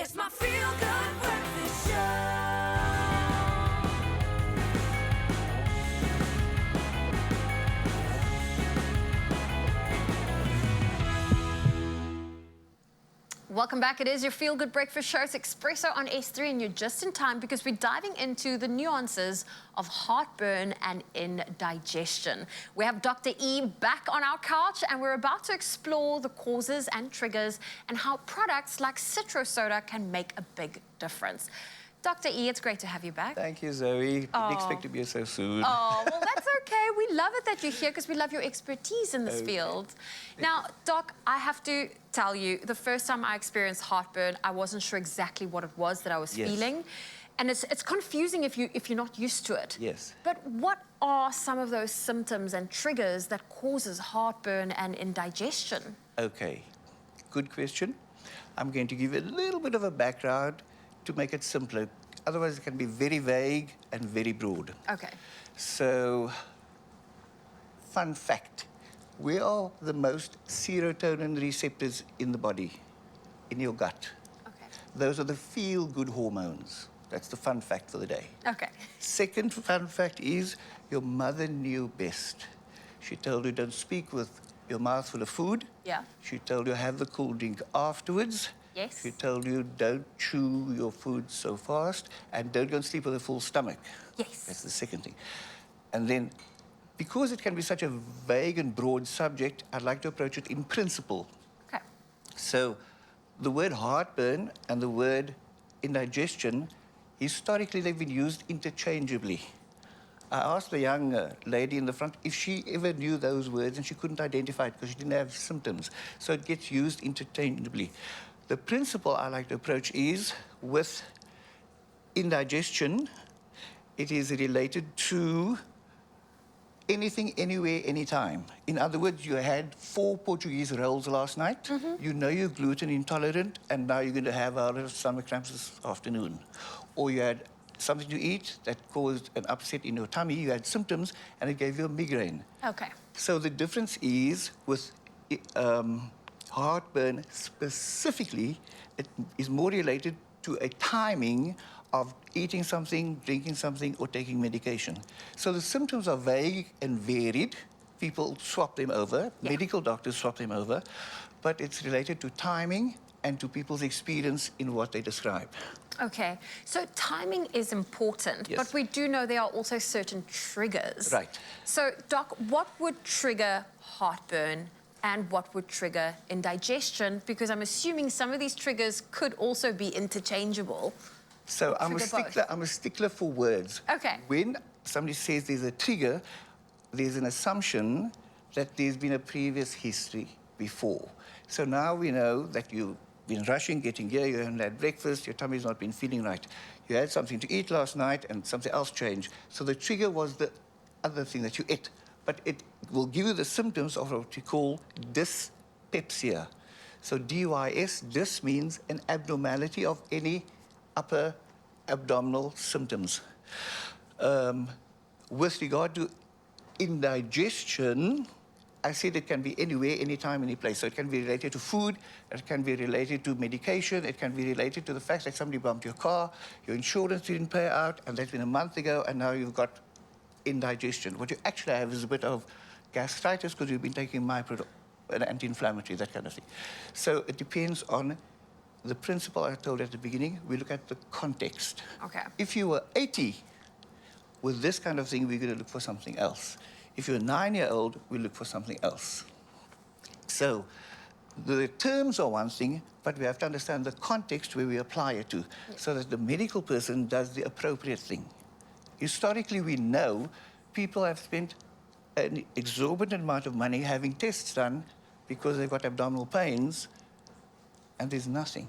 It's my feel-good breakfast show. Welcome back. It is your Feel Good Breakfast Show. It's Expresso on S3, and you're just in time because we're diving into the nuances of heartburn and indigestion. We have Dr. E back on our couch, and we're about to explore the causes and triggers and how products like CITRO soda can make a big difference. Dr. E, it's great to have you back. Thank you, Zoe. Didn't expect to be here so soon. Oh, well, that's okay. We love it that you're here because we love your expertise in this field. Now, Doc, I have to tell you, the first time I experienced heartburn, I wasn't sure exactly what it was that I was feeling. And it's confusing if you're not used to it. Yes. But what are some of those symptoms and triggers that causes heartburn and indigestion? Okay, good question. I'm going to give you a little bit of a background to make it simpler. Otherwise, it can be very vague and very broad. Okay. So, fun fact. Where are the most serotonin receptors in the body? In your gut. Okay. Those are the feel-good hormones. That's the fun fact for the day. Okay. Second fun fact is your mother knew best. She told you don't speak with your mouth full of food. Yeah. She told you have the cool drink afterwards. Yes. She told you don't chew your food so fast and don't go and sleep with a full stomach. Yes. That's the second thing. And then, because it can be such a vague and broad subject, I'd like to approach it in principle. Okay. So, the word heartburn and the word indigestion, historically they've been used interchangeably. I asked the young lady in the front if she ever knew those words, and she couldn't identify it because she didn't have symptoms. So it gets used interchangeably. The principle I like to approach is with indigestion, it is related to anything, anywhere, anytime. In other words, you had 4 Portuguese rolls last night. You know you're gluten intolerant, and now you're going to have a stomach cramps this afternoon. Or you had something to eat that caused an upset in your tummy. You had symptoms, and it gave you a migraine. Okay. So the difference is with heartburn specifically, it is more related to a timing of eating something, drinking something, or taking medication. So the symptoms are vague and varied. People swap them over. Yeah. Medical doctors swap them over. But it's related to timing and to people's experience in what they describe. Okay, so timing is important, Yes. but we do know there are also certain triggers. Right. So, Doc, what would trigger heartburn and what would trigger indigestion? Because I'm assuming some of these triggers could also be interchangeable. So Trigger both. I'm a stickler for words. Okay. When somebody says there's a trigger, there's an assumption that there's been a previous history before. So now we know that you've been rushing, getting here, you haven't had breakfast, your tummy's not been feeling right. You had something to eat last night and something else changed. So the trigger was the other thing that you ate. But it will give you the symptoms of what we call dyspepsia. So DYS, dys means an abnormality of any upper abdominal symptoms. With regard to indigestion, I said it can be anywhere, anytime, any place. So it can be related to food, it can be related to medication, it can be related to the fact that somebody bumped your car, your insurance didn't pay out, and that's been a month ago, and now you've got indigestion. What you actually have is a bit of gastritis because you've been taking an anti-inflammatory, that kind of thing. So it depends on the principle I told at the beginning. We look at the context. Okay. If you were 80 with this kind of thing, we're going to look for something else. If you're a 9-year-old, we look for something else. So the terms are one thing, but we have to understand the context where we apply it to so that the medical person does the appropriate thing. Historically, we know people have spent an exorbitant amount of money having tests done because they've got abdominal pains, and there's nothing.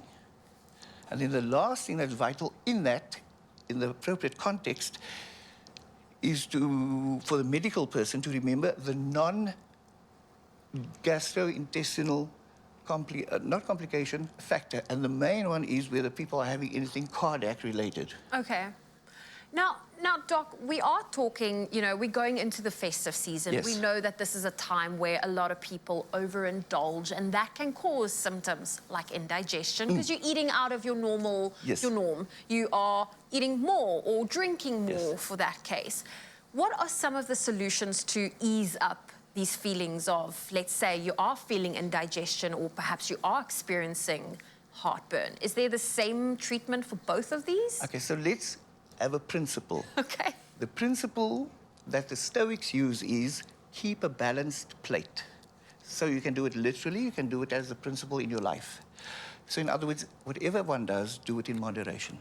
And then the last thing that's vital in that, in the appropriate context, is for the medical person to remember the non-gastrointestinal not complication factor. And the main one is whether people are having anything cardiac related. Okay. Now, Now, Doc, we are talking, you know, we're going into the festive season. Yes. We know that this is a time where a lot of people overindulge, and that can cause symptoms like indigestion because you're eating out of your normal, Yes. your norm. You are eating more or drinking more Yes. for that case. What are some of the solutions to ease up these feelings of, let's say, you are feeling indigestion or perhaps you are experiencing heartburn? Is there the same treatment for both of these? Okay, so let's have a principle. Okay. The principle that the Stoics use is keep a balanced plate. So you can do it literally, you can do it as a principle in your life. So in other words, whatever one does, do it in moderation.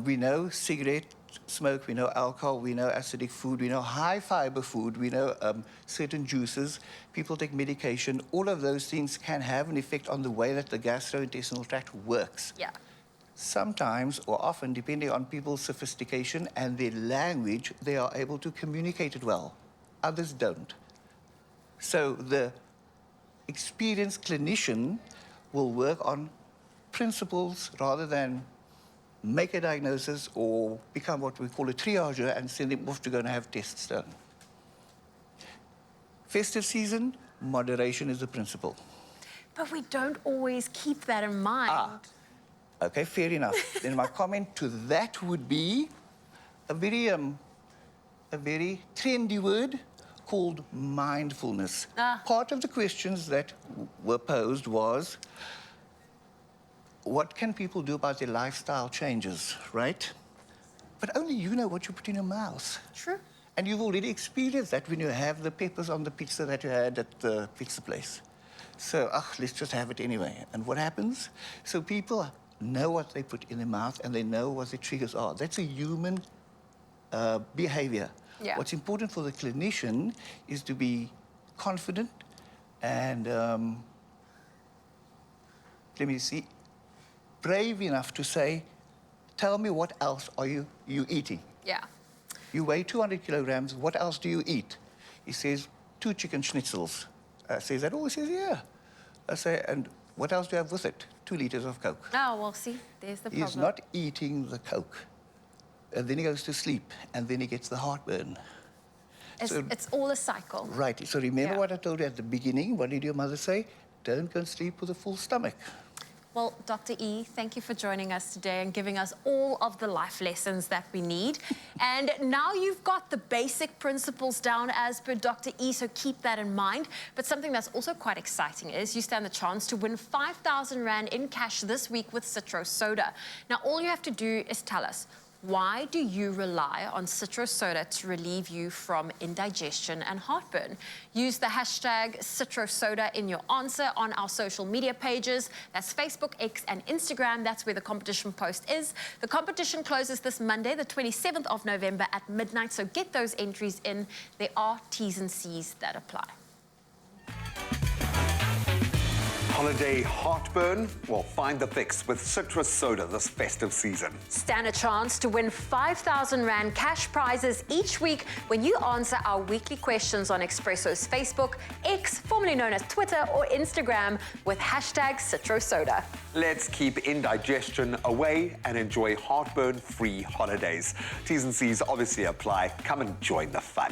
We know cigarette smoke, we know alcohol, we know acidic food, we know high fiber food, we know certain juices, people take medication. All of those things can have an effect on the way that the gastrointestinal tract works. Yeah. Sometimes, or often, depending on people's sophistication and their language, they are able to communicate it well. Others don't. So the experienced clinician will work on principles rather than make a diagnosis or become what we call a triager and send them off to go and have tests done. Festive season, moderation is the principle. But we don't always keep that in mind. Okay, fair enough. Then my comment to that would be a very trendy word called mindfulness. Part of the questions that were posed was, what can people do about their lifestyle changes, right? But only you know what you put in your mouth. True. And you've already experienced that when you have the peppers on the pizza that you had at the pizza place. So, let's just have it anyway. And what happens? So people know what they put in their mouth and they know what the triggers are. That's a human behavior. Yeah. What's important for the clinician is to be confident and, brave enough to say, tell me what else are you eating? Yeah. You weigh 200 kilograms, what else do you eat? He says, 2 chicken schnitzels. I says that, he says, yeah. I say, and what else do you have with it? 2 liters of Coke. Oh, well, see, there's the problem. He's not eating the Coke. And then he goes to sleep, and then he gets the heartburn. It's all a cycle. Right, so remember Yeah. what I told you at the beginning? What did your mother say? Don't go and sleep with a full stomach. Well, Dr. E, thank you for joining us today and giving us all of the life lessons that we need. And now you've got the basic principles down as per Dr. E, so keep that in mind. But something that's also quite exciting is you stand the chance to win 5,000 Rand in cash this week with CITRO Soda. Now, all you have to do is tell us, why do you rely on CITRO Soda to relieve you from indigestion and heartburn? Use the hashtag CITRO Soda in your answer on our social media pages. That's Facebook, X, and Instagram. That's where the competition post is. The competition closes this Monday, the 27th of November at midnight, so get those entries in. There are T's and C's that apply. Holiday heartburn? Well, find the fix with CITRO Soda this festive season. Stand a chance to win 5,000 Rand cash prizes each week when you answer our weekly questions on Expresso's Facebook, X, formerly known as Twitter, or Instagram with hashtag CITRO Soda. Let's keep indigestion away and enjoy heartburn-free holidays. T's and C's obviously apply. Come and join the fun.